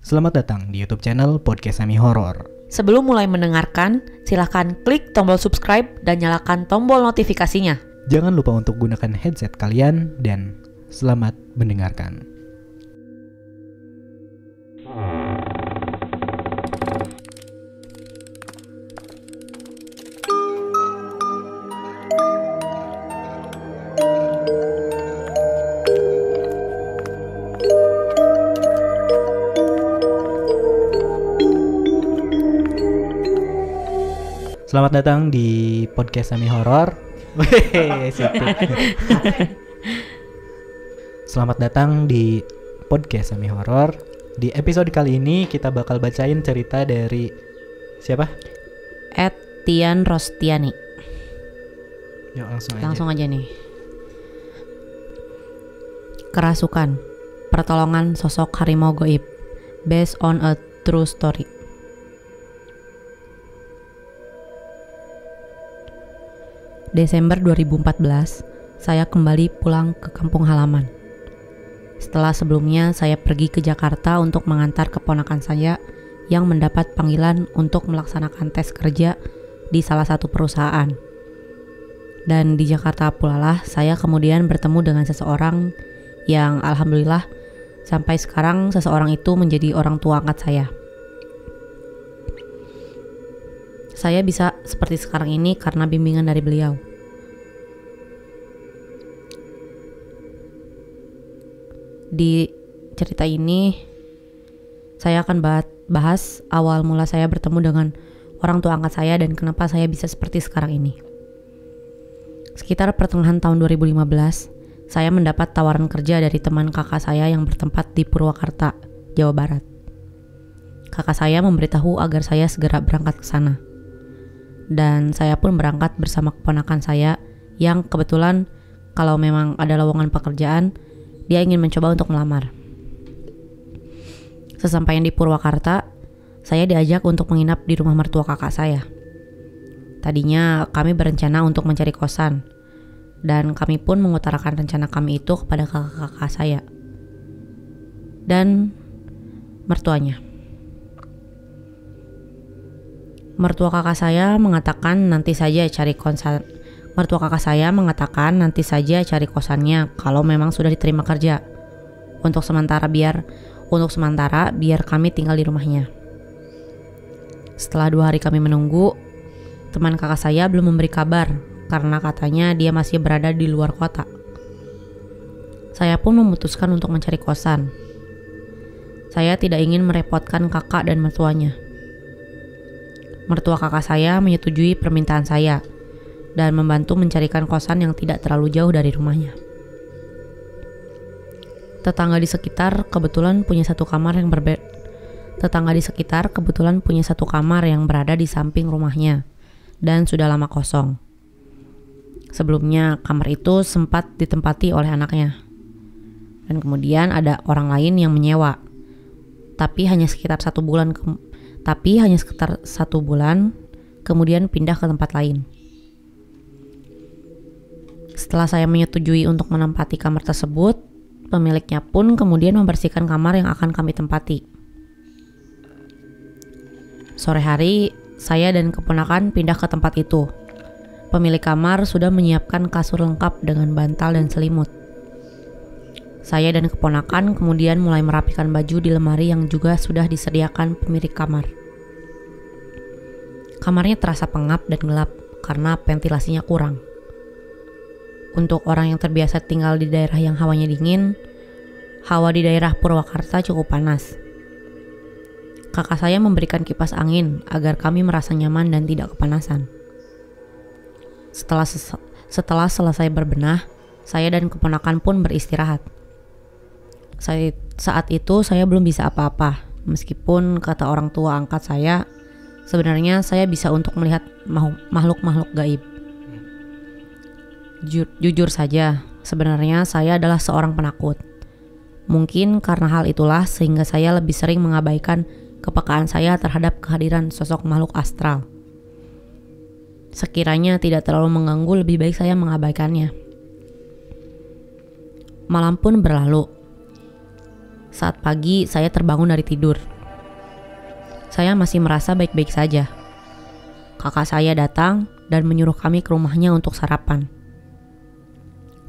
Selamat datang di YouTube channel Podcast Semi Horor. Sebelum mulai mendengarkan, silakan klik tombol subscribe dan nyalakan tombol notifikasinya. Jangan lupa untuk gunakan headset kalian dan selamat mendengarkan. Selamat datang di Podcast Semi Horor. Selamat datang di Podcast Semi Horor. Di episode kali ini kita bakal bacain cerita dari siapa? Tian Rostiani. Yuk Langsung aja nih. Kerasukan, pertolongan sosok harimau goib, based on a true story. Desember 2014, saya kembali pulang ke kampung halaman. Setelah sebelumnya saya pergi ke Jakarta untuk mengantar keponakan saya yang mendapat panggilan untuk melaksanakan tes kerja di salah satu perusahaan. Dan di Jakarta pula lah saya kemudian bertemu dengan seseorang yang alhamdulillah sampai sekarang seseorang itu menjadi orang tua angkat saya. Saya bisa seperti sekarang ini karena bimbingan dari beliau. Di cerita ini, saya akan bahas awal mula saya bertemu dengan orang tua angkat saya dan kenapa saya bisa seperti sekarang ini. Sekitar pertengahan tahun 2015, saya mendapat tawaran kerja dari teman kakak saya yang bertempat di Purwakarta, Jawa Barat. Kakak saya memberitahu agar saya segera berangkat ke sana. Dan saya pun berangkat bersama keponakan saya yang kebetulan kalau memang ada lowongan pekerjaan, dia ingin mencoba untuk melamar. Sesampainya di Purwakarta, saya diajak untuk menginap di rumah mertua kakak saya. Tadinya kami berencana untuk mencari kosan, dan kami pun mengutarakan rencana kami itu kepada kakak-kakak saya dan mertuanya. Mertua kakak saya mengatakan nanti saja cari kosannya kalau memang sudah diterima kerja. Untuk sementara biar kami tinggal di rumahnya. Setelah 2 hari kami menunggu, teman kakak saya belum memberi kabar karena katanya dia masih berada di luar kota. Saya pun memutuskan untuk mencari kosan. Saya tidak ingin merepotkan kakak dan mertuanya. Mertua kakak saya menyetujui permintaan saya dan membantu mencarikan kosan yang tidak terlalu jauh dari rumahnya. Tetangga di sekitar kebetulan punya satu kamar yang berada di samping rumahnya dan sudah lama kosong. Sebelumnya kamar itu sempat ditempati oleh anaknya. Dan kemudian ada orang lain yang menyewa. Tapi hanya sekitar 1 bulan kemudian pindah ke tempat lain. Setelah saya menyetujui untuk menempati kamar tersebut, pemiliknya pun kemudian membersihkan kamar yang akan kami tempati. Sore hari, saya dan keponakan pindah ke tempat itu. Pemilik kamar sudah menyiapkan kasur lengkap dengan bantal dan selimut. Saya dan keponakan kemudian mulai merapikan baju di lemari yang juga sudah disediakan pemilik kamar. Kamarnya terasa pengap dan gelap karena ventilasinya kurang. Untuk orang yang terbiasa tinggal di daerah yang hawanya dingin, hawa di daerah Purwakarta cukup panas. Kakak saya memberikan kipas angin agar kami merasa nyaman dan tidak kepanasan. Setelah selesai berbenah, saya dan keponakan pun beristirahat. Saat itu saya belum bisa apa-apa, meskipun kata orang tua angkat saya, sebenarnya saya bisa untuk melihat makhluk-makhluk gaib. Jujur saja, sebenarnya saya adalah seorang penakut. Mungkin karena hal itulah sehingga saya lebih sering mengabaikan kepekaan saya terhadap kehadiran sosok makhluk astral. Sekiranya tidak terlalu mengganggu, lebih baik saya mengabaikannya. Malam pun berlalu. Saat pagi saya terbangun dari tidur saya masih merasa baik-baik saja. Kakak saya datang dan menyuruh kami ke rumahnya untuk sarapan.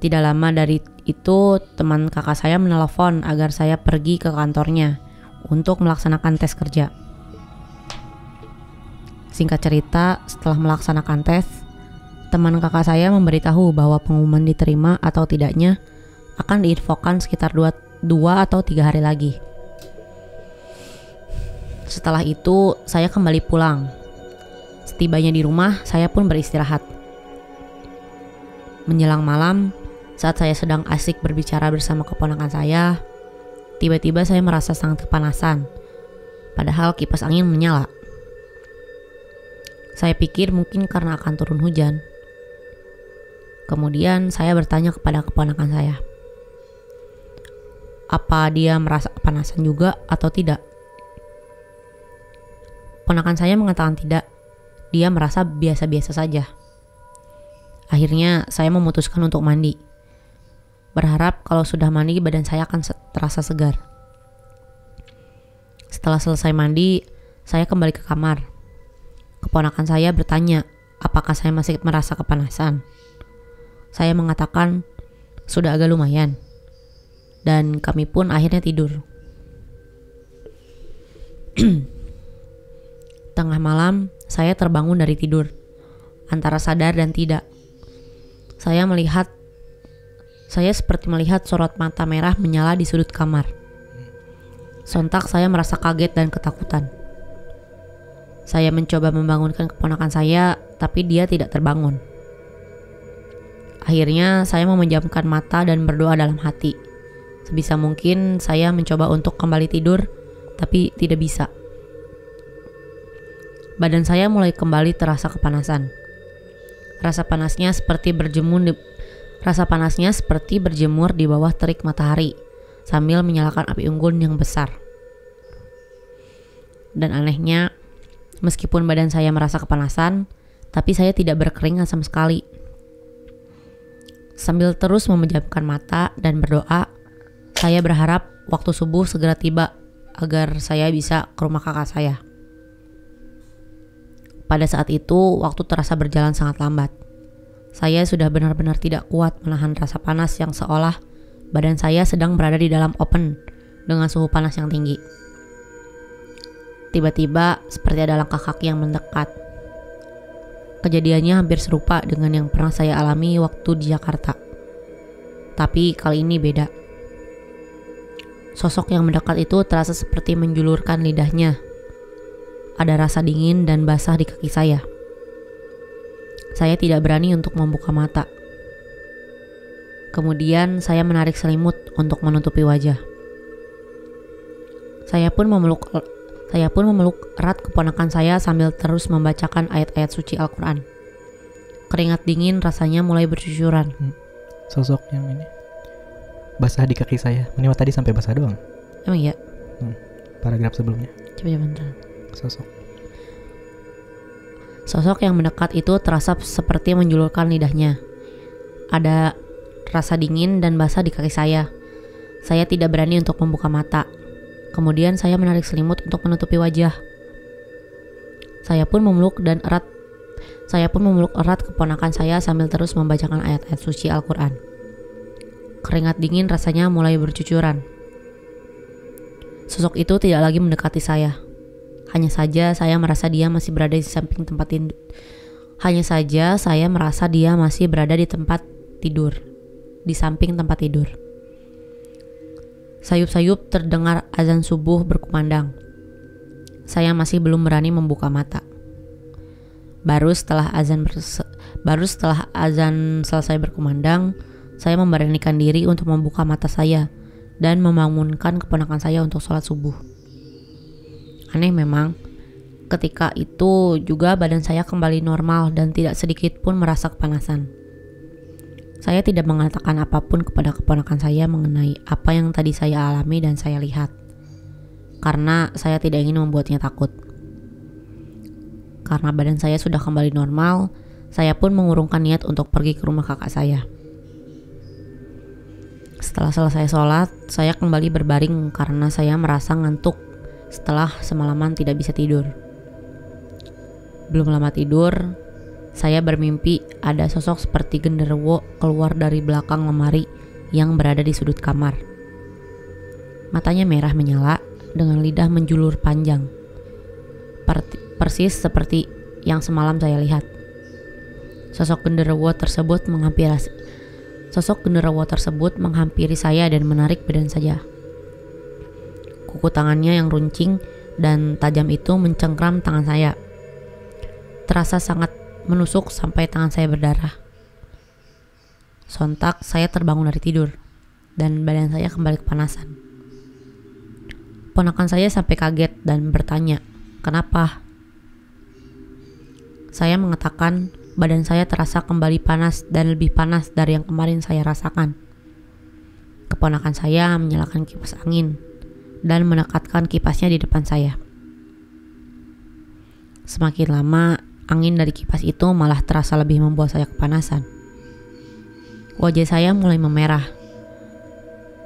Tidak lama dari itu, teman kakak saya menelepon agar saya pergi ke kantornya untuk melaksanakan tes kerja. Singkat cerita, setelah melaksanakan tes, teman kakak saya memberitahu bahwa pengumuman diterima atau tidaknya akan diinfokan sekitar 2 atau 3 hari lagi. Setelah itu, saya kembali pulang. Setibanya di rumah, saya pun beristirahat. Menjelang malam, saat saya sedang asik berbicara bersama keponakan saya, tiba-tiba saya merasa sangat kepanasan, padahal kipas angin menyala. Saya pikir mungkin karena akan turun hujan. Kemudian saya bertanya kepada keponakan saya, apa dia merasa kepanasan juga atau tidak? Ponakan saya mengatakan tidak, dia merasa biasa-biasa saja. Akhirnya saya memutuskan untuk mandi. Berharap kalau sudah mandi badan saya akan terasa segar. Setelah selesai mandi, saya kembali ke kamar. Keponakan saya bertanya, apakah saya masih merasa kepanasan? Saya mengatakan, sudah agak lumayan. Dan kami pun akhirnya tidur. Tengah malam, saya terbangun dari tidur, antara sadar dan tidak. Saya seperti melihat sorot mata merah menyala di sudut kamar. Sontak saya merasa kaget dan ketakutan. Saya mencoba membangunkan keponakan saya, tapi dia tidak terbangun. Akhirnya saya memejamkan mata dan berdoa dalam hati. Sebisa mungkin saya mencoba untuk kembali tidur, tapi tidak bisa. Badan saya mulai kembali terasa kepanasan. Rasa panasnya seperti berjemur di bawah terik matahari sambil menyalakan api unggun yang besar. Dan anehnya, meskipun badan saya merasa kepanasan, tapi saya tidak berkeringat sama sekali. Sambil terus memejamkan mata dan berdoa, saya berharap waktu subuh segera tiba agar saya bisa ke rumah kakak saya. Pada saat itu, waktu terasa berjalan sangat lambat. Saya sudah benar-benar tidak kuat menahan rasa panas yang seolah badan saya sedang berada di dalam oven dengan suhu panas yang tinggi. Tiba-tiba seperti ada langkah kaki yang mendekat. Kejadiannya hampir serupa dengan yang pernah saya alami waktu di Jakarta. Tapi kali ini beda. Sosok yang mendekat itu terasa seperti menjulurkan lidahnya. Ada rasa dingin dan basah di kaki saya. Saya tidak berani untuk membuka mata. Kemudian saya menarik selimut untuk menutupi wajah. Saya pun memeluk erat keponakan saya sambil terus membacakan ayat-ayat suci Al-Quran. Keringat dingin rasanya mulai bercucuran. Sosok yang ini basah di kaki saya. Ini tadi sampai basah doang. Emang iya? Paragraf sebelumnya. Coba bentar. Sosok yang mendekat itu terasa seperti menjulurkan lidahnya. Ada rasa dingin dan basah di kaki saya. Saya tidak berani untuk membuka mata. Kemudian saya menarik selimut untuk menutupi wajah. Saya pun memeluk erat keponakan saya sambil terus membacakan ayat-ayat suci Al-Quran. Keringat dingin rasanya mulai bercucuran. Sosok itu tidak lagi mendekati saya. Hanya saja saya merasa dia masih berada di samping tempat tidur. Di samping tempat tidur. Sayup-sayup terdengar azan subuh berkumandang. Saya masih belum berani membuka mata. Baru setelah azan selesai berkumandang, saya memberanikan diri untuk membuka mata saya dan membangunkan keponakan saya untuk sholat subuh. Aneh memang, ketika itu juga badan saya kembali normal dan tidak sedikit pun merasa kepanasan. Saya tidak mengatakan apapun kepada keponakan saya mengenai apa yang tadi saya alami dan saya lihat, karena saya tidak ingin membuatnya takut. Karena badan saya sudah kembali normal, saya pun mengurungkan niat untuk pergi ke rumah kakak saya. Setelah selesai sholat, saya kembali berbaring karena saya merasa ngantuk setelah semalaman tidak bisa tidur. Belum lama tidur, saya bermimpi ada sosok seperti genderuwo keluar dari belakang lemari yang berada di sudut kamar. Matanya merah menyala dengan lidah menjulur panjang. Persis seperti yang semalam saya lihat. Sosok genderuwo tersebut menghampiri saya dan menarik badan saya. Kuku tangannya yang runcing dan tajam itu mencengkram tangan saya. Terasa sangat menusuk sampai tangan saya berdarah. Sontak saya terbangun dari tidur dan badan saya kembali kepanasan. Ponakan saya sampai kaget dan bertanya, "Kenapa?" Saya mengatakan badan saya terasa kembali panas dan lebih panas dari yang kemarin saya rasakan. Keponakan saya menyalakan kipas angin dan mendekatkan kipasnya di depan saya. Semakin lama, angin dari kipas itu malah terasa lebih membuat saya kepanasan. Wajah saya mulai memerah.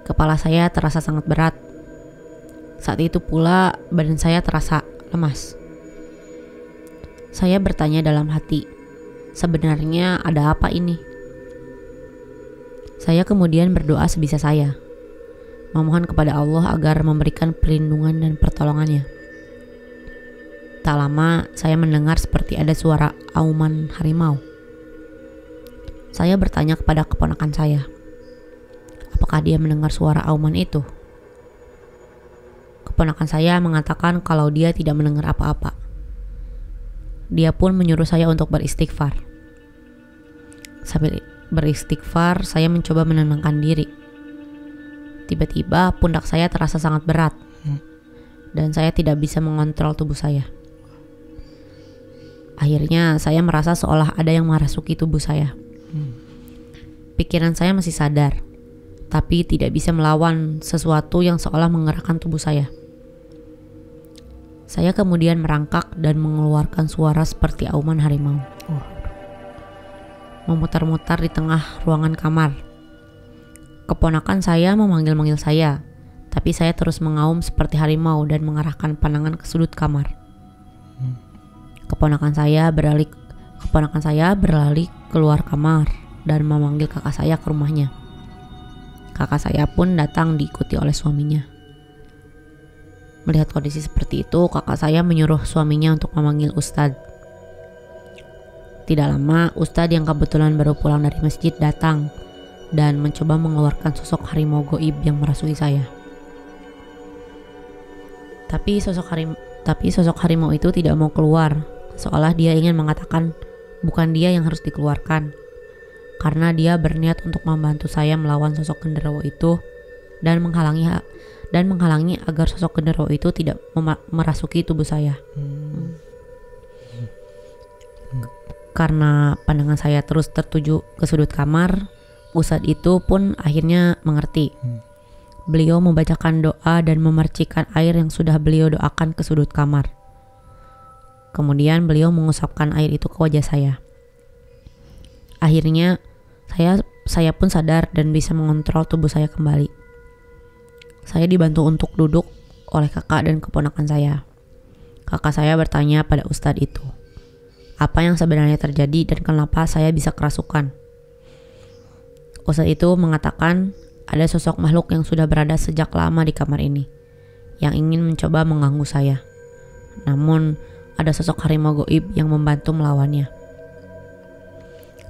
Kepala saya terasa sangat berat. Saat itu pula badan saya terasa lemas. Saya bertanya dalam hati, sebenarnya ada apa ini? Saya kemudian berdoa sebisa saya, memohon kepada Allah agar memberikan perlindungan dan pertolongannya. Tak lama saya mendengar seperti ada suara auman harimau. Saya bertanya kepada keponakan saya, apakah dia mendengar suara auman itu? Keponakan saya mengatakan kalau dia tidak mendengar apa-apa. Dia pun menyuruh saya untuk beristighfar. Sambil beristighfar, saya mencoba menenangkan diri. Tiba-tiba pundak saya terasa sangat berat dan saya tidak bisa mengontrol tubuh saya. Akhirnya saya merasa seolah ada yang merasuki tubuh saya. Pikiran saya masih sadar, tapi tidak bisa melawan sesuatu yang seolah menggerakkan tubuh saya. Saya kemudian merangkak dan mengeluarkan suara seperti auman harimau. Memutar-mutar di tengah ruangan kamar. Keponakan saya memanggil-manggil saya, tapi saya terus mengaum seperti harimau dan mengarahkan pandangan ke sudut kamar. Keponakan saya berlari keluar kamar dan memanggil kakak saya ke rumahnya. Kakak saya pun datang diikuti oleh suaminya. Melihat kondisi seperti itu, kakak saya menyuruh suaminya untuk memanggil Ustadz. Tidak lama, Ustadz yang kebetulan baru pulang dari masjid datang dan mencoba mengeluarkan sosok harimau goib yang merasuki saya. Tapi sosok harimau itu tidak mau keluar, seolah dia ingin mengatakan bukan dia yang harus dikeluarkan, karena dia berniat untuk membantu saya melawan sosok genderuwo itu dan menghalangi agar sosok genderuwo itu tidak merasuki tubuh saya. Karena pandangan saya terus tertuju ke sudut kamar, Ustadz itu pun akhirnya mengerti. Beliau membacakan doa dan memercikan air yang sudah beliau doakan ke sudut kamar. Kemudian beliau mengusapkan air itu ke wajah saya. Akhirnya saya pun sadar dan bisa mengontrol tubuh saya kembali. Saya dibantu untuk duduk oleh kakak dan keponakan saya. Kakak saya bertanya pada Ustadz itu, apa yang sebenarnya terjadi dan kenapa saya bisa kerasukan. Ustadz itu mengatakan ada sosok makhluk yang sudah berada sejak lama di kamar ini, yang ingin mencoba mengganggu saya. Namun ada sosok harimau goib yang membantu melawannya.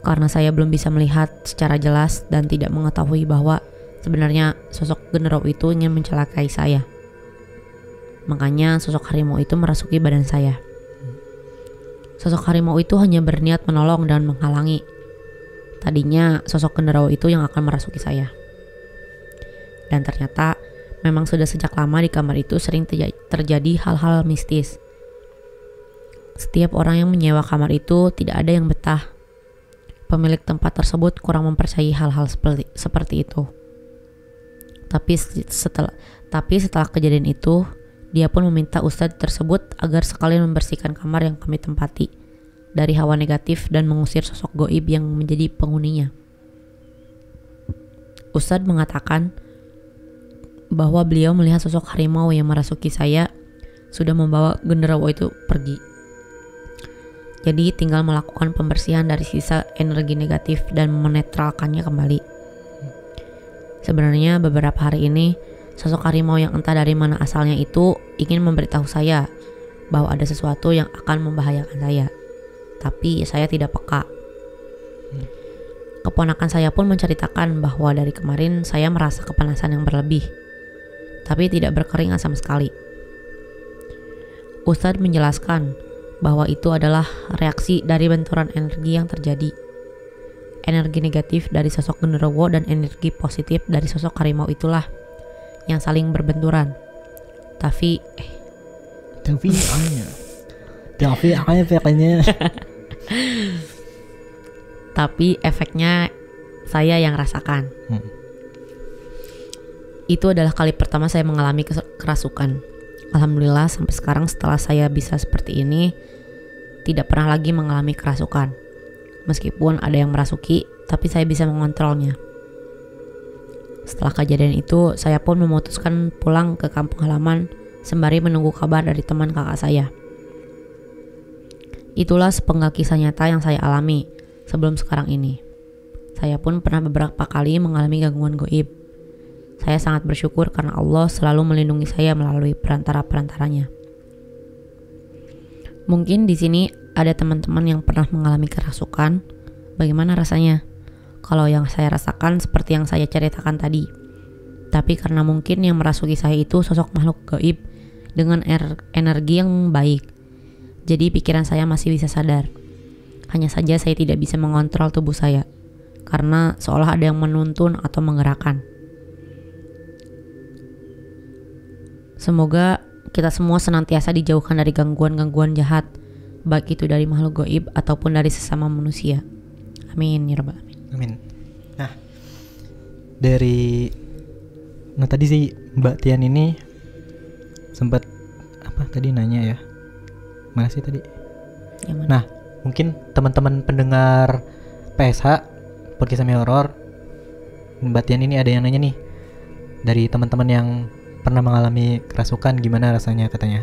Karena saya belum bisa melihat secara jelas dan tidak mengetahui bahwa sebenarnya sosok genderuwo itu ingin mencelakai saya. Makanya sosok harimau itu merasuki badan saya. Sosok harimau itu hanya berniat menolong dan menghalangi. Tadinya sosok genderuwo itu yang akan merasuki saya. Dan ternyata memang sudah sejak lama di kamar itu sering terjadi hal-hal mistis. Setiap orang yang menyewa kamar itu tidak ada yang betah. Pemilik tempat tersebut kurang mempercayai hal-hal seperti itu. Tapi setelah kejadian itu, dia pun meminta ustadz tersebut agar sekalian membersihkan kamar yang kami tempati dari hawa negatif dan mengusir sosok goib yang menjadi penghuninya. Ustadz mengatakan bahwa beliau melihat sosok harimau yang merasuki saya sudah membawa genderuwo itu pergi. Jadi tinggal melakukan pembersihan dari sisa energi negatif dan menetralkannya kembali. Sebenarnya beberapa hari ini sosok harimau yang entah dari mana asalnya itu ingin memberitahu saya bahwa ada sesuatu yang akan membahayakan saya. Tapi saya tidak peka. Keponakan saya pun menceritakan bahwa dari kemarin saya merasa kepanasan yang berlebih, tapi tidak berkeringat sama sekali. Ustadz menjelaskan bahwa itu adalah reaksi dari benturan energi yang terjadi. Energi negatif dari sosok genderuwo dan energi positif dari sosok harimau itulah yang saling berbenturan. Tapi efeknya saya yang rasakan. Itu adalah kali pertama saya mengalami kerasukan. Alhamdulillah sampai sekarang setelah saya bisa seperti ini, tidak pernah lagi mengalami kerasukan. Meskipun ada yang merasuki, tapi saya bisa mengontrolnya. Setelah kejadian itu, saya pun memutuskan pulang ke kampung halaman sembari menunggu kabar dari teman kakak saya. Itulah sepenggal kisah nyata yang saya alami sebelum sekarang ini. Saya pun pernah beberapa kali mengalami gangguan gaib. Saya sangat bersyukur karena Allah selalu melindungi saya melalui perantara-perantaranya. Mungkin di sini ada teman-teman yang pernah mengalami kerasukan. Bagaimana rasanya? Kalau yang saya rasakan seperti yang saya ceritakan tadi. Tapi karena mungkin yang merasuki saya itu sosok makhluk gaib dengan energi yang baik. Jadi pikiran saya masih bisa sadar. Hanya saja saya tidak bisa mengontrol tubuh saya. Karena seolah ada yang menuntun atau menggerakkan. Semoga kita semua senantiasa dijauhkan dari gangguan-gangguan jahat, baik itu dari makhluk gaib ataupun dari sesama manusia. Amin ya rabbal alamin. Amin. Nah, tadi sih Mbak Tian ini sempat tadi nanya ya. Mana sih tadi? Yang mana? Nah, mungkin teman-teman pendengar PSH Podcast Semi Horor, Mbak Tian ini ada yang nanya nih dari teman-teman yang pernah mengalami kerasukan, gimana rasanya katanya.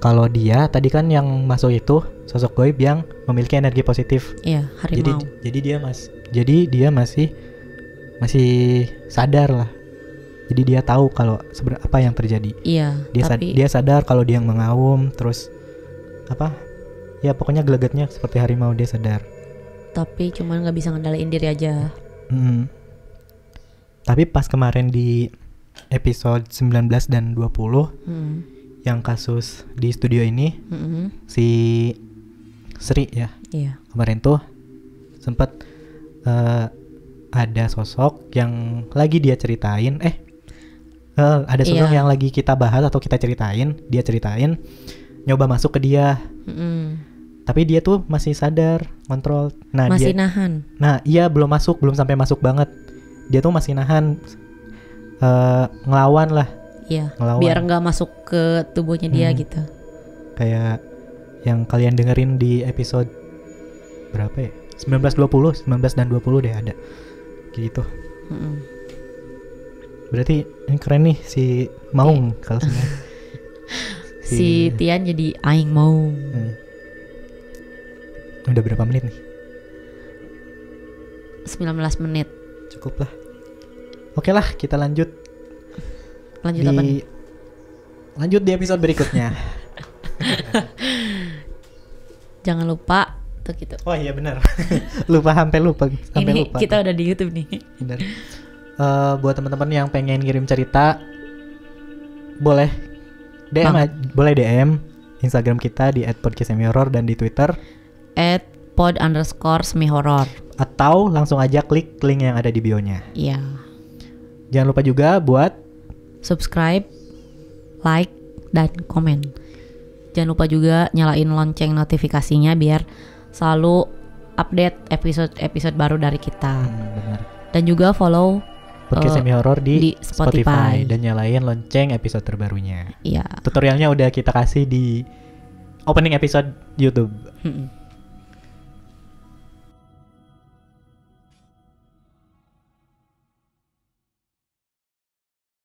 Kalau dia tadi kan yang masuk itu sosok gaib yang memiliki energi positif. Iya, harimau. Jadi dia masih sadar lah. Jadi dia tahu kalau sebenarnya apa yang terjadi. Iya. Dia sadar kalau dia yang mengaum, terus ya pokoknya gelagatnya seperti harimau, dia sadar. Tapi cuman nggak bisa ngendaliin diri aja. Tapi pas kemarin di episode 19 dan 20 yang kasus di studio ini, si Sri ya. Iya. Kemarin tuh sempat ada sosok yang lagi dia ceritain, ada sosok yang lagi kita bahas atau kita ceritain, dia ceritain nyoba masuk ke dia. Tapi dia tuh masih sadar, kontrol. Nah, masih nahan. Nah, iya belum sampai masuk banget. Dia tuh masih nahan, ngelawan lah. Iya. Biar nggak masuk ke tubuhnya dia gitu. Kayak yang kalian dengerin di episode berapa ya? 19 dan 20 deh ada. Gitu. Berarti ini keren nih si Maung kalau sebenarnya. Si Tian jadi Aing Maung. Udah berapa menit nih? 19 menit. Cukup lah. Oke lah, kita lanjut apa nih? Lanjut di episode berikutnya. Jangan lupa tuh gitu. Oh iya benar. Sampai lupa. Kita udah di YouTube nih. Benar. Buat teman-teman yang pengen kirim cerita, boleh DM Instagram kita di @podcastsemiHoror dan di Twitter @pod_semihoror, atau langsung aja klik link yang ada di bio-nya. Iya. Jangan lupa juga buat subscribe, like, dan komen. Jangan lupa juga nyalain lonceng notifikasinya biar selalu update episode baru dari kita. Benar. Dan juga follow Podcast Semi Horor di Spotify dan nyalain lonceng episode terbarunya. Iya. Tutorialnya udah kita kasih di opening episode YouTube.